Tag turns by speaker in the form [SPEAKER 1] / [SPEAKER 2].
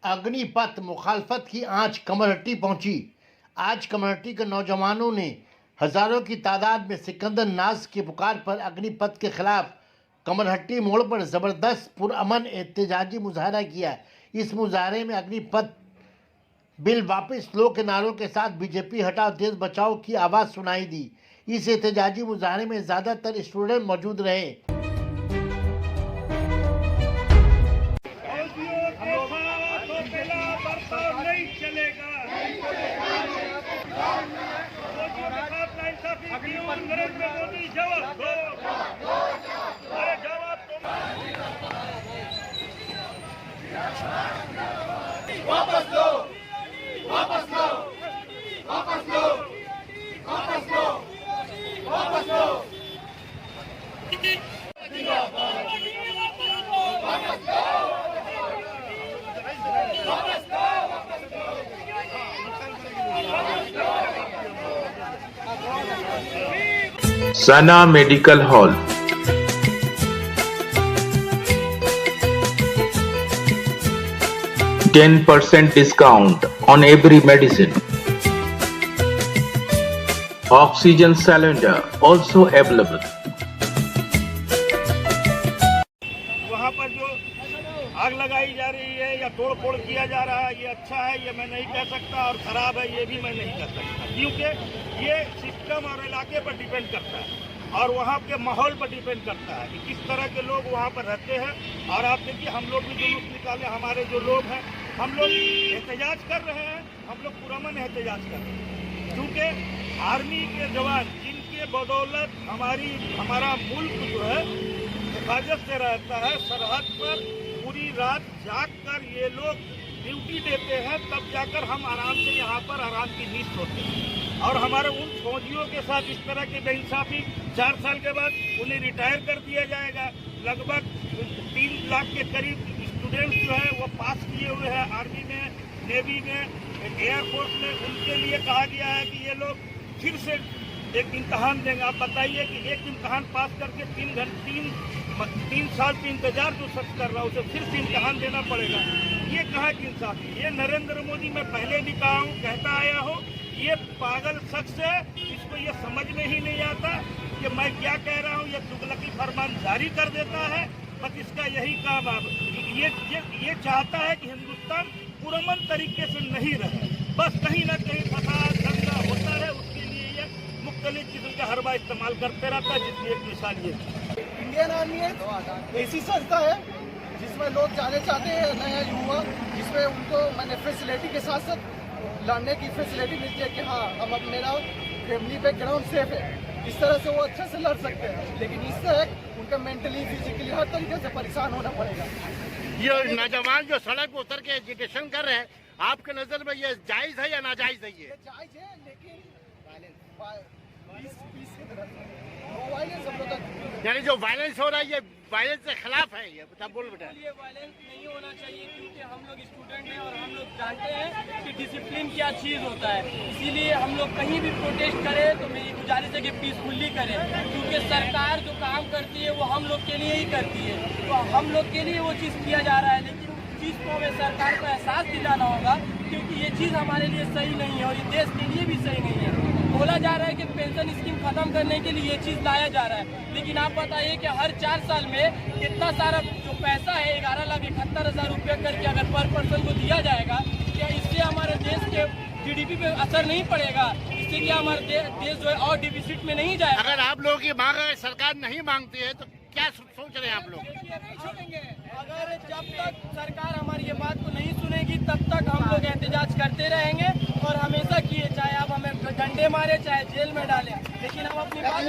[SPEAKER 1] अग्निपथ मुखालफत की आंच कमरहट्टी पहुंची। आज कमरहट्टी के नौजवानों ने हजारों की तादाद में सिकंदर नाज की पुकार पर अग्निपथ के खिलाफ कमरहट्टी मोड़ पर जबरदस्त पुरअमन एहतजाजी मुजाहरा किया। इस मुजाहरे में अग्निपथ बिल वापस लो के नारों के साथ बीजेपी हटाओ देश बचाओ की आवाज़ सुनाई दी। इस एहतजाजी मुजाहरे में ज़्यादातर स्टूडेंट मौजूद रहे।
[SPEAKER 2] नरेंद्र मोदी जवाब दो, अरे जवाब दो। वापस लो, वापस लो, वापस लो, वापस लो, वापस लो।
[SPEAKER 3] Sana Medical Hall. %10 discount on every medicine. Oxygen cylinder also available.
[SPEAKER 2] वहाँ पर जो आग लगाई जा रही है या तोड़ फोड़ किया जा रहा है, ये अच्छा है ये मैं नहीं कह सकता, और खराब है ये भी मैं नहीं कह सकता, क्योंकि ये सिस्टम और इलाके पर डिपेंड करता है और वहाँ के माहौल पर डिपेंड करता है कि किस तरह के लोग वहाँ पर रहते हैं। और आप देखिए, हम लोग भी जुलूस निकाले, हमारे जो लोग हैं, हम लोग एहतजाज कर रहे हैं, हम लोग पुरअमन एहतजाज कर रहे हैं, क्योंकि आर्मी के जवान जिनके बदौलत हमारा मुल्क जो है हिफाजत से रहता है, सरहद पर पूरी रात जाग कर ये लोग ड्यूटी देते हैं, तब जाकर हम आराम से यहाँ पर आराम की नींद सोते हैं। और हमारे उन फौजियों के साथ इस तरह की बेइंसाफी 4 साल के बाद उन्हें रिटायर कर दिया जाएगा। लगभग 3 लाख के करीब स्टूडेंट्स जो है वो पास किए हुए हैं आर्मी में, नेवी में, एयरफोर्स में। उनके लिए कहा गया है कि ये लोग फिर से एक इम्तहान देंगे। आप बताइए कि एक इम्तहान पास करके 3 साल की इंतजार जो शख्स कर रहा है उसे फिर से इम्तहान देना पड़ेगा। ये कहाँ की इंसाफी? ये नरेंद्र मोदी, मैं पहले भी कहा हूँ, कहता आया हूँ, ये पागल शख्स है, इसको ये समझ में ही नहीं आता कि मैं क्या कह रहा हूँ। ये तुगलकी फरमान जारी कर देता है, बस इसका यही काम है। ये चाहता है कि हिंदुस्तान पुरअमन तरीके से नहीं रहे, बस कहीं ना कहीं फसाद दंगा होता है, उसके लिए ये मुख्तलिफ किस्म का हरबा इस्तेमाल करते रहता है, जिसकी एक मिसाल ये
[SPEAKER 4] इंडियन आर्मी ऐसी संस्था है जिसमें लोग जाने चाहते हैं, नया युवा, जिसमें उनको मैंने फैसिलिटी के साथ साथ लड़ने की फैसिलिटी मिलती है कि हाँ हम अब मेरा फैमिली बैकग्राउंड सेफ है, इस तरह से वो अच्छे से लड़ सकते हैं। लेकिन इससे उनका मेंटली फिजिकली हर तरीके से परेशान होना पड़ेगा।
[SPEAKER 1] ये नौजवान जो सड़क पर उतर के एजुकेशन कर रहे हैं, आपके नजर में ये जायज है या नाजायज है? ये
[SPEAKER 4] जायज है, लेकिन वायलेंस हम लोग,
[SPEAKER 1] यानी जो वायलेंस हो रहा है ये वायलेंस के खिलाफ है। ये बता बोल बेटा,
[SPEAKER 5] ये वायलेंस नहीं होना चाहिए, क्योंकि हम लोग स्टूडेंट हैं और हम लोग जानते हैं कि डिसिप्लिन क्या चीज़ होता है। इसीलिए हम लोग कहीं भी प्रोटेस्ट करें तो मेरी गुजारिश है कि पीसफुली करें, क्योंकि सरकार जो काम करती है वो हम लोग के लिए ही करती है, तो हम लोग के लिए वो चीज़ किया जा रहा है। लेकिन उस चीज़ को हमें सरकार को एहसास दिलाना होगा, क्योंकि ये चीज़ हमारे लिए सही नहीं है और ये देश के लिए भी सही नहीं है। बोला जा रहा है कि पेंशन स्कीम खत्म करने के लिए ये चीज़ लाया जा रहा है, लेकिन आप बताइए कि हर 4 साल में कितना सारा जो पैसा है 11,71,000 रुपये करके अगर पर पर्सन को दिया जाएगा, क्या इससे हमारे देश के GDP पे असर नहीं पड़ेगा? इससे क्या हमारे देश जो है और डिफिसिट में नहीं जाएगा?
[SPEAKER 1] अगर आप लोगों की मांग अगर सरकार नहीं मांगती है तो क्या सोच रहे हैं आप लोग?
[SPEAKER 5] नहीं छोड़ेंगे। अगर जब तक सरकार हमारी ये बात को नहीं सुनेगी तब तक हम लोग एहतजाज करते रहेंगे और हमेशा किए, चाहे आप हमें डंडे मारे चाहे जेल में डालें, लेकिन हम अपनी बात